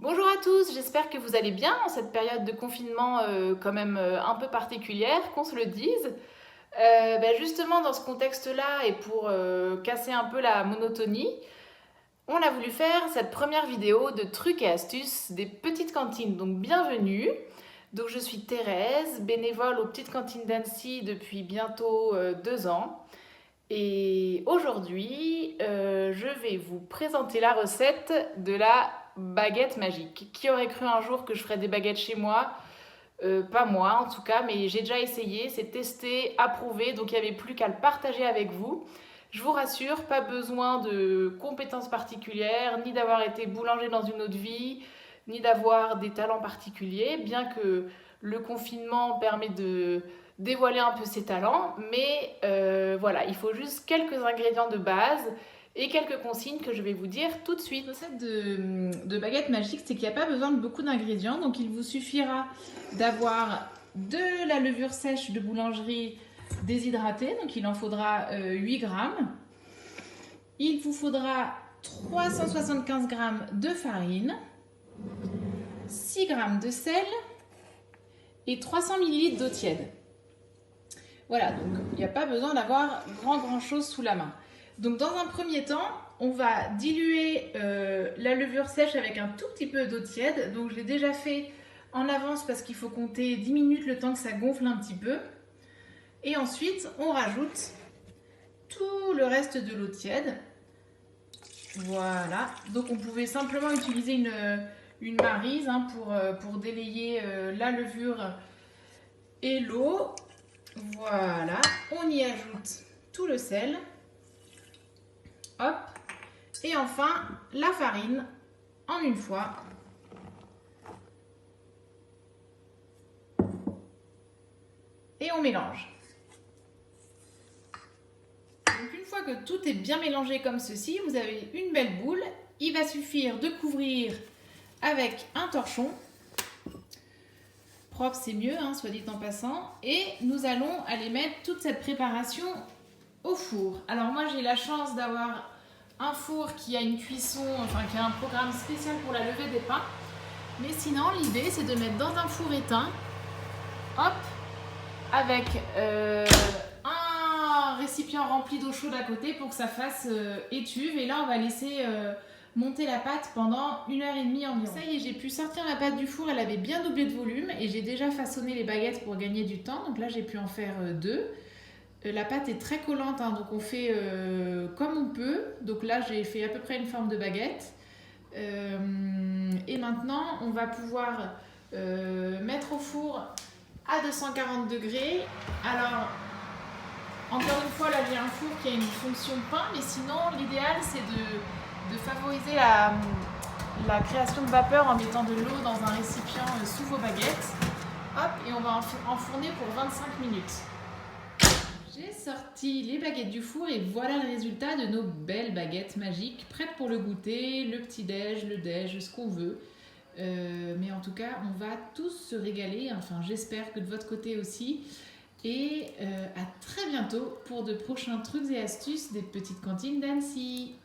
Bonjour à tous, j'espère que vous allez bien en cette période de confinement quand même un peu particulière, qu'on se le dise. Justement dans ce contexte-là et pour casser un peu la monotonie, on a voulu faire cette première vidéo de trucs et astuces des petites cantines. Donc bienvenue. Donc je suis Thérèse, bénévole aux petites cantines d'Annecy depuis bientôt 2 ans. Et aujourd'hui, je vais vous présenter la recette de la baguette magique. Qui aurait cru un jour que je ferais des baguettes chez moi? Pas moi en tout cas, mais j'ai déjà essayé, c'est testé, approuvé, donc il n'y avait plus qu'à le partager avec vous. Je vous rassure, pas besoin de compétences particulières, ni d'avoir été boulanger dans une autre vie, ni d'avoir des talents particuliers, bien que le confinement permet de dévoiler un peu ses talents, mais voilà, il faut juste quelques ingrédients de base et quelques consignes que je vais vous dire tout de suite. La recette de baguette magique, c'est qu'il n'y a pas besoin de beaucoup d'ingrédients, donc il vous suffira d'avoir de la levure sèche de boulangerie déshydratée, donc il en faudra 8 grammes. Il vous faudra 375 grammes de farine, 6 grammes de sel et 300 ml d'eau tiède. Voilà, donc il n'y a pas besoin d'avoir grand chose sous la main. Donc dans un premier temps, on va diluer la levure sèche avec un tout petit peu d'eau tiède. Donc je l'ai déjà fait en avance parce qu'il faut compter 10 minutes le temps que ça gonfle un petit peu. Et ensuite, on rajoute tout le reste de l'eau tiède. Voilà, donc on pouvait simplement utiliser une maryse pour délayer la levure et l'eau. Voilà, on y ajoute tout le sel. Hop. Et enfin, la farine en une fois. Et on mélange. Donc une fois que tout est bien mélangé comme ceci, vous avez une belle boule. Il va suffire de couvrir avec un torchon. Propre, c'est mieux, hein, soit dit en passant. Et nous allons aller mettre toute cette préparation au four. Alors moi, j'ai la chance d'avoir un four qui a une cuisson, enfin qui a un programme spécial pour la levée des pains. Mais sinon, l'idée, c'est de mettre dans un four éteint, hop, avec un récipient rempli d'eau chaude à côté pour que ça fasse étuve. Et là, on va laisser monter la pâte pendant 1h30 environ. Ça y est, j'ai pu sortir la pâte du four, elle avait bien doublé de volume et j'ai déjà façonné les baguettes pour gagner du temps. Donc là, j'ai pu en faire 2. La pâte est très collante, hein, donc on fait comme on peut. Donc là, j'ai fait à peu près une forme de baguette. Et maintenant, on va pouvoir mettre au four à 240 degrés. Alors, encore une fois, là, j'ai un four qui a une fonction pain, mais sinon, l'idéal, c'est de favoriser la création de vapeur en mettant de l'eau dans un récipient sous vos baguettes. Hop, et on va enfourner pour 25 minutes. J'ai sorti les baguettes du four et voilà le résultat de nos belles baguettes magiques, prêtes pour le goûter, le petit-déj, le déj, ce qu'on veut. Mais en tout cas, on va tous se régaler, enfin j'espère que de votre côté aussi. Et à très bientôt pour de prochains trucs et astuces des petites cantines d'Annecy.